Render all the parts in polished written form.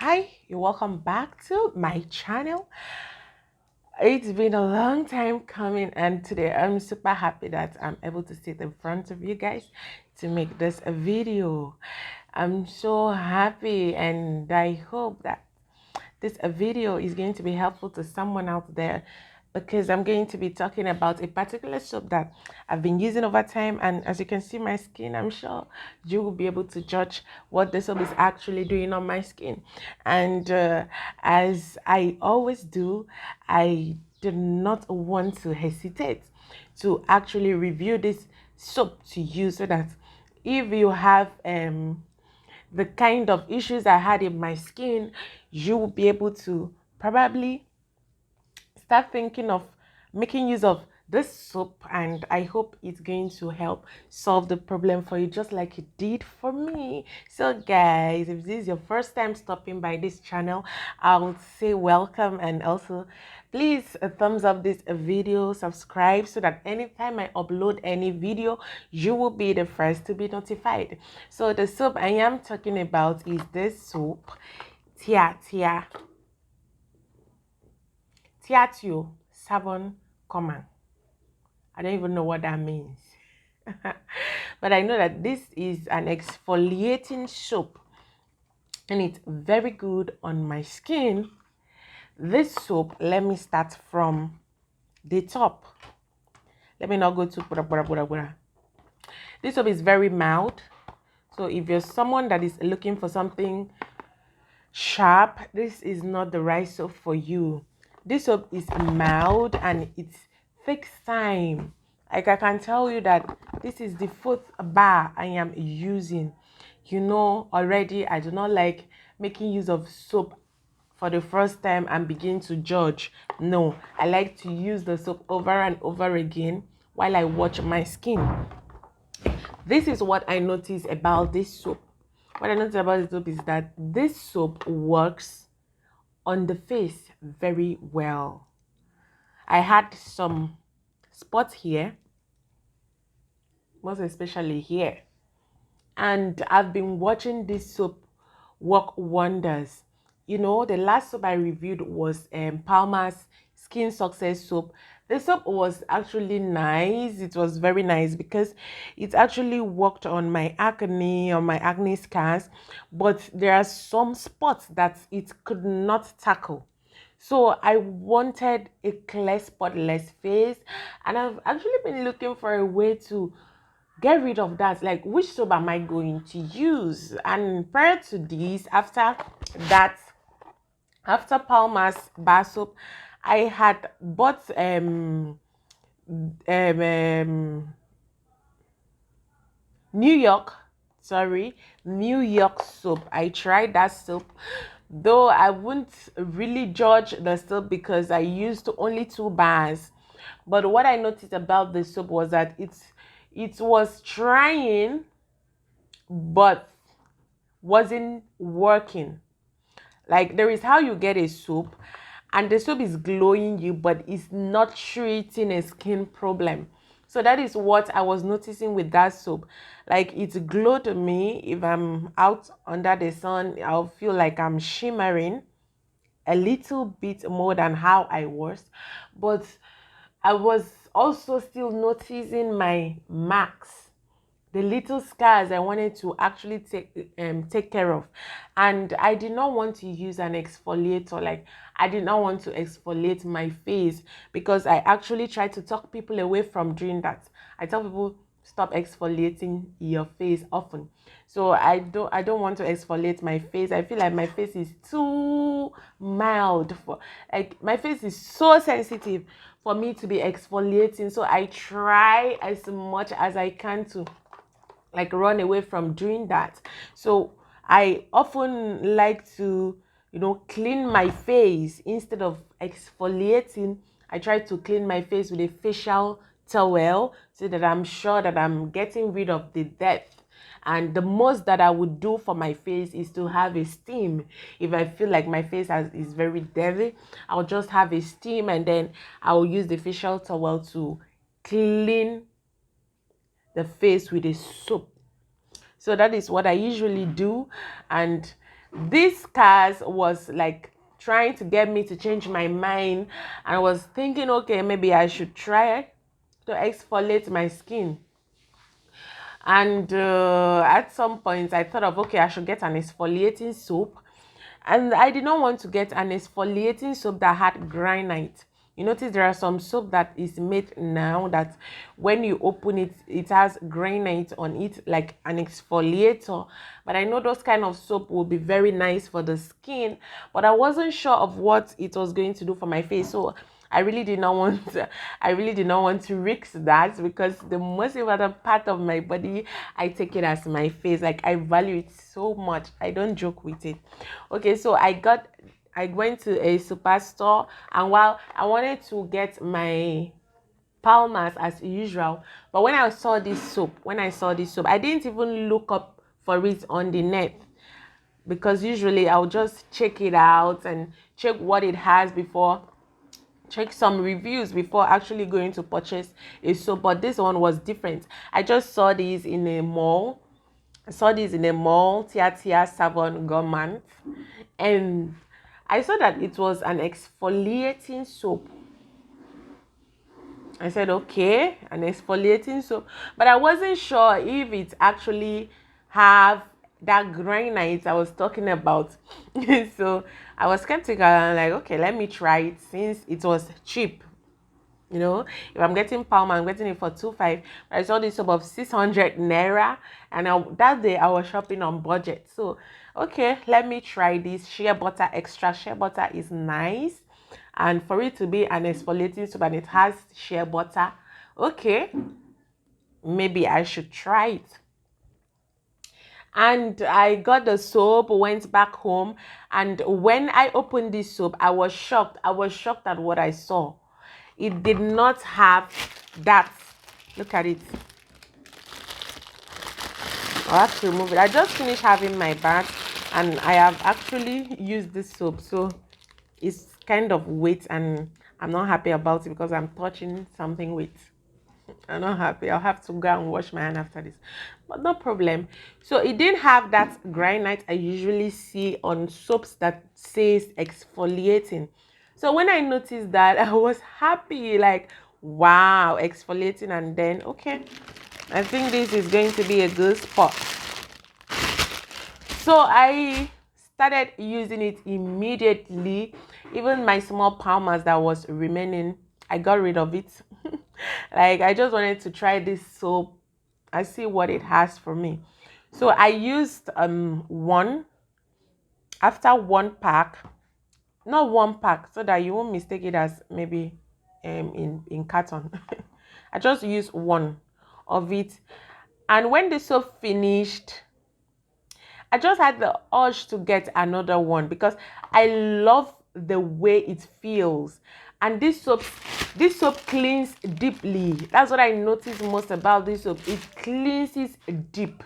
Hi, you're welcome back to my channel. It's been a long time coming, and today I'm super happy that I'm able to sit in front of you guys to make this a video. I'm so happy, and I hope that this video is going to be helpful to someone out there, because I'm going to be talking about a particular soap that I've been using over time. And as you can see my skin, I'm sure you will be able to judge what the soap is actually doing on my skin. And as I always do, I do not want to hesitate to actually review this soap to you, so that if you have the kind of issues I had in my skin, you will be able to probably start thinking of making use of this soap, and I hope it's going to help solve the problem for you, just like it did for me. So guys, if this is your first time stopping by this channel, I would say welcome, and also please thumbs up this video, subscribe, so that anytime I upload any video, you will be the first to be notified. So the soap I am talking about is this soap, Tiatio Bar. I don't even know what that means. But I know that this is an exfoliating soap, and it's very good on my skin. This soap, let me start from the top. Let me not go to bura. This soap is very mild. So if you're someone that is looking for something sharp, this is not the right soap for you. This soap is mild and it takes time. Like, I can tell you that this is the 4th bar I am using. You know already, I do not like making use of soap for the first time and begin to judge. No, I like to use the soap over and over again while I watch my skin. This is what I noticed about this soap. What I noticed about this soap is that this soap works on the face very well. I had some spots here, most especially here, and I've been watching this soap work wonders. You know, the last soap I reviewed was Palmer's Skin Success soap. The soap was actually nice. It was very nice because it actually worked on my acne scars, but there are some spots that it could not tackle. So I wanted a clear, spotless face, and I've actually been looking for a way to get rid of that. Like, which soap am I going to use? And prior to this, that after Palmer's bar soap, I had bought um New York, New York soap. I tried that soap, though I wouldn't really judge the soap because I used only 2 bars. But what I noticed about the soap was that it was trying but wasn't working. Like, there is how you get a soap and the soap is glowing you, but it's not treating a skin problem. So that is what I was noticing with that soap. Like, it glowed me. If I'm out under the sun, I'll feel like I'm shimmering a little bit more than how I was. But I was also still noticing my marks, the little scars I wanted to actually take care of. And I did not want to use an exfoliator. Like, I did not want to exfoliate my face, because I actually try to talk people away from doing that. I tell people, stop exfoliating your face often. So I don't want to exfoliate my face. I feel like my face is too mild for, like, my face is so sensitive for me to be exfoliating. So I try as much as I can to, like, run away from doing that. So I often like to, clean my face instead of exfoliating. I try to clean my face with a facial towel, so that I'm sure that I'm getting rid of the dirt. And the most that I would do for my face is to have a steam. If I feel like my face is very dirty, I'll just have a steam, and then I'll use the facial towel to clean the face with a soap. So that is what I usually do. And This cars was like trying to get me to change my mind. I was thinking, okay, maybe I should try to exfoliate my skin. And at some point, I thought of, okay, I should get an exfoliating soap. And I did not want to get an exfoliating soap that had granite. You notice there are some soap that is made now that when you open it, it has granite on it, like an exfoliator. But I know those kind of soap will be very nice for the skin. But I wasn't sure of what it was going to do for my face. So I really did not want to, I really did not want to risk that, because the most important part of my body, I take it as my face. Like, I value it so much. I don't joke with it. Okay, so I went to a superstore, and while I wanted to get my Palmas as usual, but when I saw this soap, I didn't even look up for it on the net, because usually I'll just check it out and check what it has before, check some reviews before actually going to purchase a soap. But this one was different. I just saw these in a mall. I saw this in a mall, Tiatio Savon Government, and I saw that it was an exfoliating soap. I said, okay, an exfoliating soap, but I wasn't sure if it actually have that granite I was talking about. So I was skeptical and like, okay, let me try it since it was cheap. You know, if I'm getting palm, I'm getting it for 2.5. I saw this soap of 600 naira, and that day I was shopping on budget. So, okay, let me try this shea butter extra. Shea butter is nice, and for it to be an exfoliating soap and it has shea butter, okay, maybe I should try it. And I got the soap, went back home, and when I opened this soap, I was shocked. I was shocked at what I saw. It did not have that. Look at it. I'll have to remove it. I just finished having my bath, and I have actually used this soap, so it's kind of wet, and I'm not happy about it because I'm touching something wet. I'm not happy. I'll have to go and wash my hand after this, but no problem. So it didn't have that granite I usually see on soaps that says exfoliating. So when I noticed that, I was happy, like, wow, exfoliating. And then, okay, I think this is going to be a good spot. So I started using it immediately. Even my small palmas that was remaining, I got rid of it. Like, I just wanted to try this soap. I see what it has for me. So I used one. After one pack, not one pack, so that you won't mistake it as maybe in carton. I just used one of it, and when the soap finished, I just had the urge to get another one because I love the way it feels. And this soap cleans deeply. That's what I notice most about this soap. It cleanses deep.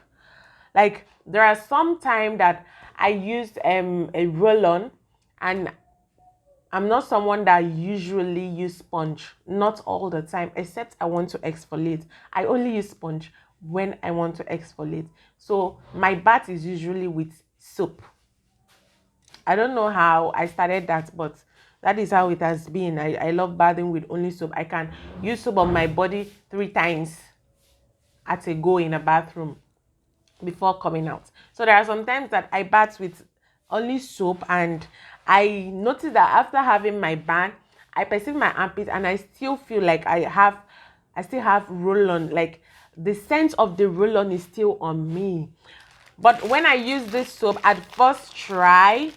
Like, there are some time that I used a roll-on, and I'm not someone that usually use sponge. Not all the time, except I want to exfoliate. I only use sponge when I want to exfoliate. So my bath is usually with soap. I don't know how I started that, but that is how it has been. I love bathing with only soap. I can use soap on my body 3 times at a go in a bathroom before coming out. So there are some times that I bath with only soap, and I notice that after having my bath, I perceive my armpit and I still feel like I still have roll-on. Like, the scent of the roll-on is still on me. But when I use this soap at first try,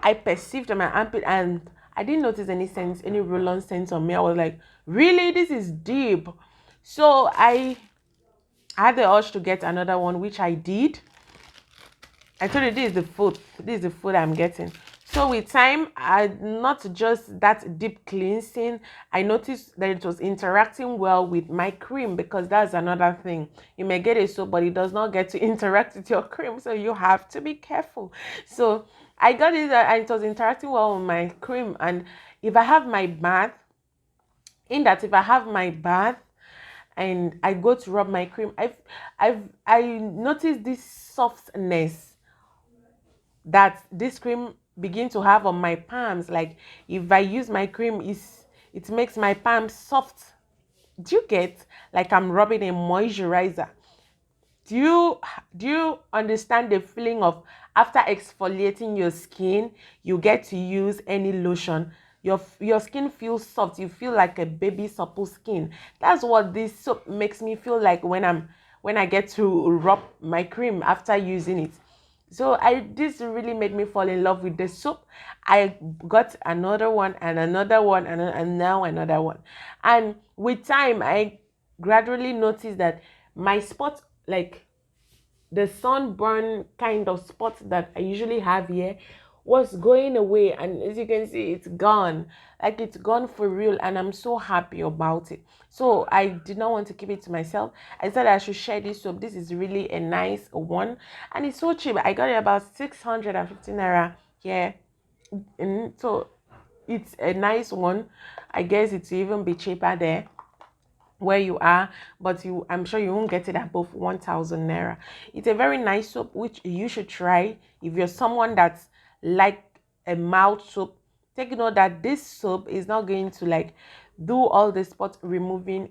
I perceived my armpit and I didn't notice any sense, any roll-on scent on me. I was like, really? This is deep. So I had the urge to get another one, which I did. I told you this is the food. This is the food I'm getting. So with time, I not just that deep cleansing, I noticed that it was interacting well with my cream, because that's another thing. You may get a soap, but it does not get to interact with your cream, so you have to be careful. So I got it, and it was interacting well with my cream. And if I have my bath, and I go to rub my cream, I notice this softness that this cream begin to have on my palms. Like if I use my cream, it makes my palms soft. Do you get, like I'm rubbing a moisturizer? Do you do you understand the feeling of after exfoliating your skin, you get to use any lotion? Your skin feels soft. You feel like a baby supple skin. That's what this soap makes me feel like when I get to rub my cream after using it. So I this really made me fall in love with the soap. I got another one and another one and now another one. And with time I gradually noticed that my spots, like the sunburn kind of spot that I usually have here, was going away. And as you can see, it's gone. Like it's gone for real. And I'm so happy about it. So I did not want to keep it to myself. I said I should share this soap. This is really a nice one. And it's so cheap. I got it about 650 naira here. And so it's a nice one. I guess it's even be cheaper there where you are, but I'm sure you won't get it above 1000 naira. It's a very nice soap which you should try if you're someone that's like a mouth soap. Take note that this soap is not going to like do all the spot removing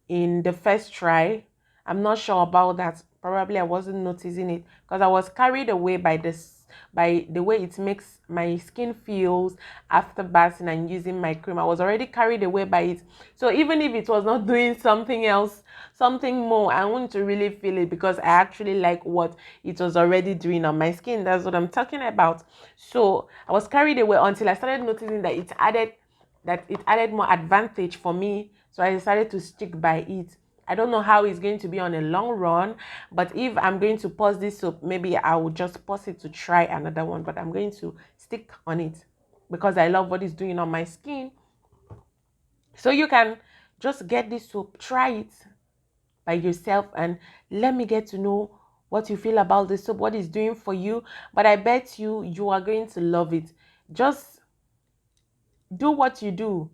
in the first try. I'm not sure about that. Probably I wasn't noticing it because I was carried away by this, by the way it makes my skin feels after bathing and using my cream. I was already carried away by it. So even if it was not doing something else, something more, I want to really feel it because I actually like what it was already doing on my skin. That's what I'm talking about. So I was carried away until I started noticing that it added more advantage for me. So I decided to stick by it. I don't know how it's going to be on a long run, but if I'm going to pause this soap, maybe I will just pause it to try another one, but I'm going to stick on it because I love what it's doing on my skin. So you can just get this soap, try it by yourself, and let me get to know what you feel about this soap, what it's doing for you. But I bet you are going to love it. Just do what you do,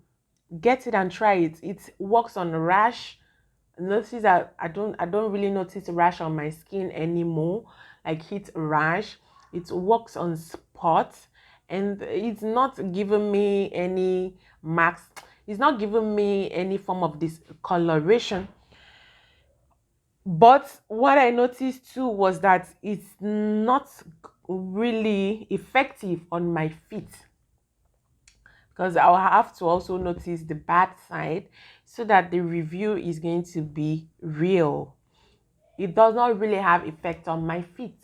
get it and try it. It works on rash. Notice that I don't really notice rash on my skin anymore, like heat rash. It works on spots, and it's not giving me any marks. It's not giving me any form of discoloration. But what I noticed too was that it's not really effective on my feet, because I'll have to also notice the bad side so that the review is going to be real. It does not really have effect on my feet.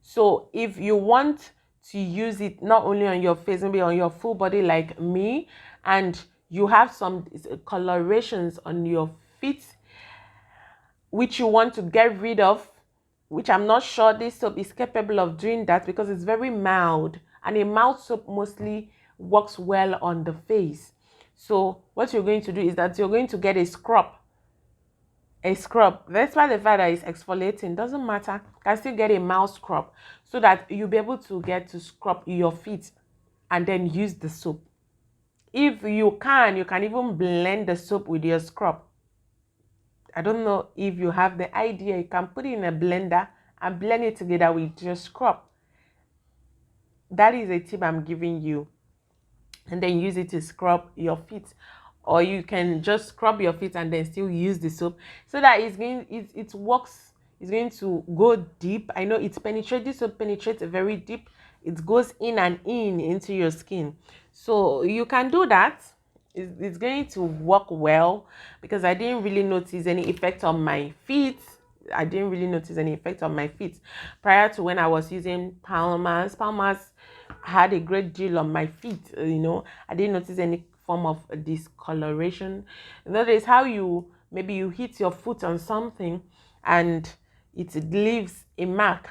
So if you want to use it not only on your face, maybe on your full body like me, and you have some colorations on your feet which you want to get rid of, which I'm not sure this soap is capable of doing that because it's very mild, and a mild soap mostly works well on the face. So what you're going to do is that you're going to get a scrub. Despite the fact that it's exfoliating, doesn't matter. You can still get a mild scrub so that you'll be able to get to scrub your feet and then use the soap. If you can even blend the soap with your scrub. I don't know if you have the idea. You can put it in a blender and blend it together with your scrub. That is a tip I'm giving you. And then use it to scrub your feet. Or you can just scrub your feet and then still use the soap so that it works. It's going to go deep. I know it penetrates. This soap penetrates very deep. It goes in and in into your skin. So you can do that. It's going to work well because I didn't really notice any effect on my feet. I didn't really notice any effect on my feet prior to when I was using Palmer's. Palmer's had a great deal on my feet. I didn't notice any form of discoloration. That is how maybe you hit your foot on something and it leaves a mark,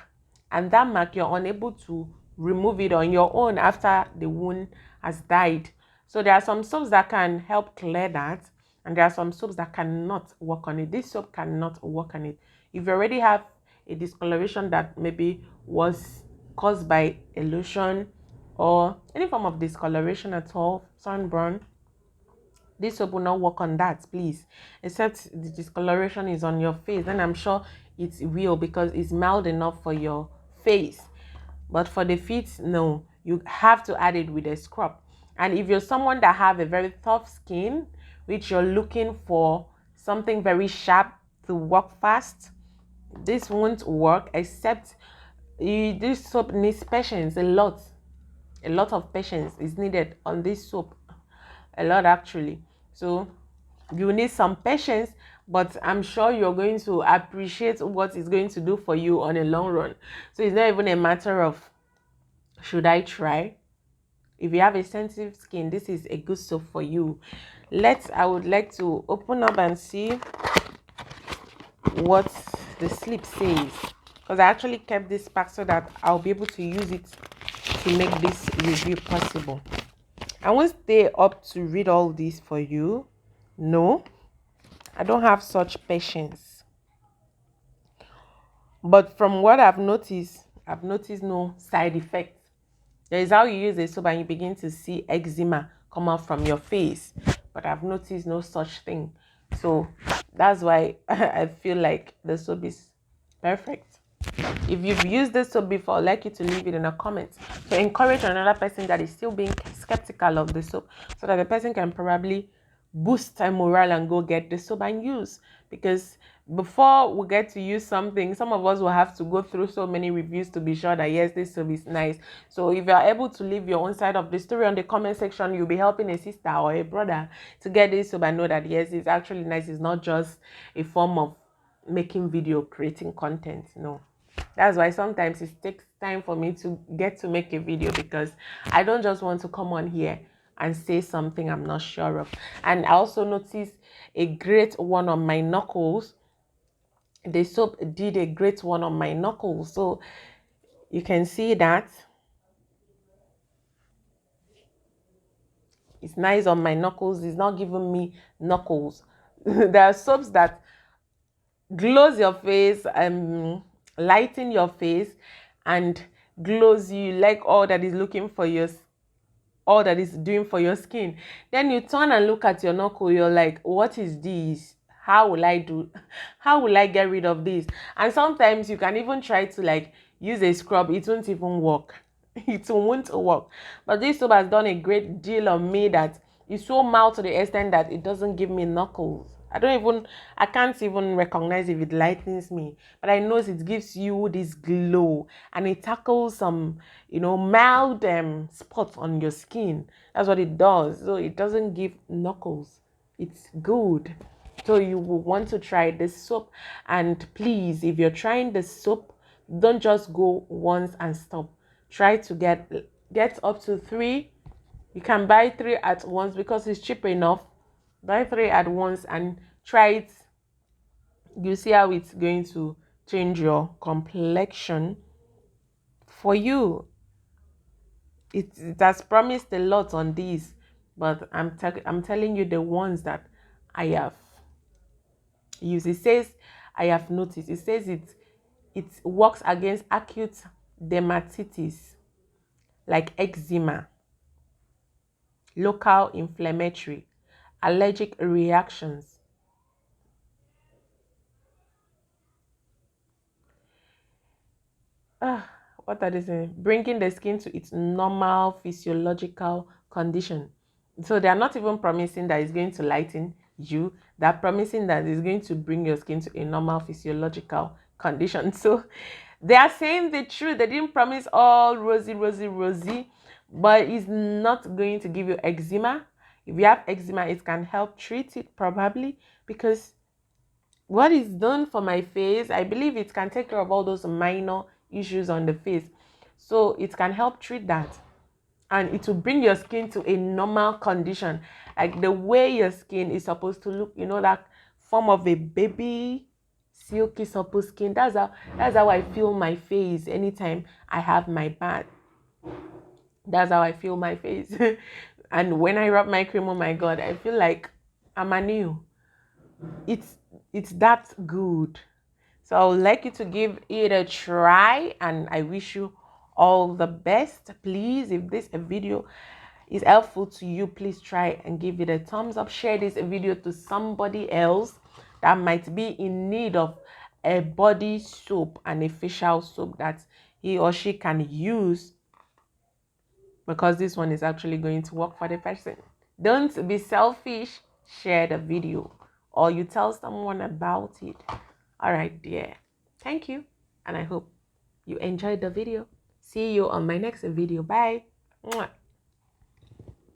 and that mark you're unable to remove it on your own after the wound has died. So there are some soaps that can help clear that, and there are some soaps that cannot work on it. This soap cannot work on it. If you already have a discoloration that maybe was caused by a lotion or any form of discoloration at all, sunburn, this soap will not work on that, please. Except the discoloration is on your face, then I'm sure it will because it's mild enough for your face. But for the feet, no, you have to add it with a scrub. And if you're someone that have a very tough skin, which you're looking for something very sharp to work fast, this won't work, except this soap needs patience a lot. A lot of patience is needed on this soap, a lot actually. So you need some patience, but I'm sure you're going to appreciate what it's going to do for you on a long run. So it's not even a matter of should I try. If you have a sensitive skin, this is a good soap for you. I would like to open up and see what the slip says, because I actually kept this pack so that I'll be able to use it to make this review possible. I won't stay up to read all this for you. No, I don't have such patience. But from what I've noticed no side effects. There is how you use a soap and you begin to see eczema come out from your face. But I've noticed no such thing. So that's why I feel like the soap is perfect. If you've used this soap before, I'd like you to leave it in the comments to encourage another person that is still being skeptical of the soap, so that the person can probably boost their morale and go get the soap and use. Because before we get to use something, some of us will have to go through so many reviews to be sure that yes, this soap is nice. So if you are able to leave your own side of the story on the comment section, you'll be helping a sister or a brother to get this soap and know that yes, it's actually nice. It's not just a form of making video, creating content. No. That's why sometimes it takes time for me to get to make a video, because I don't just want to come on here and say something I'm not sure of. And I also noticed a great one on my knuckles. The soap did a great one on my knuckles. So you can see that it's nice on my knuckles. It's not giving me knuckles. There are soaps that glows your face, lighten your face, and glows you, like all that is looking for your, all that is doing for your skin. Then you turn and look at your knuckle, you're like, what is this? How will I get rid of this? And sometimes you can even try to like use a scrub, it won't even work. It won't work. But this soap has done a great deal on me, that it's so mild to the extent that it doesn't give me knuckles. I can't even recognize if it lightens me, but I know it gives you this glow, and it tackles some, mild spots on your skin. That's what it does. So it doesn't give knuckles. It's good. So you will want to try this soap. And please, if you're trying the soap, don't just go once and stop. Try to get up to 3. You can buy 3 at once because it's cheap enough. Buy 3 at once and try it. You see how it's going to change your complexion for you. It has promised a lot on these, but I'm telling you the ones that I have used. It says, I have noticed, it says it works against acute dermatitis like eczema, local inflammatory, allergic reactions. What are they saying? Bringing the skin to its normal physiological condition. So they are not even promising that it's going to lighten you. They're promising that it's going to bring your skin to a normal physiological condition. So they are saying the truth. They didn't promise all rosy, rosy, rosy, but it's not going to give you eczema. If you have eczema, it can help treat it probably, because what is done for my face, I believe it can take care of all those minor issues on the face. So it can help treat that, and it will bring your skin to a normal condition, like the way your skin is supposed to look, that form of a baby silky supple skin. That's how I feel my face anytime I have my bath. That's how I feel my face. And when I rub my cream, oh my god, I feel like I'm anew. It's that good. So I would like you to give it a try, and I wish you all the best. Please, if this video is helpful to you, please try and give it a thumbs up. Share this video to somebody else that might be in need of a body soap and a facial soap that he or she can use, because this one is actually going to work for the person. Don't be selfish. Share the video or you tell someone about it. All right, dear. Thank you. And I hope you enjoyed the video. See you on my next video. Bye. Mwah.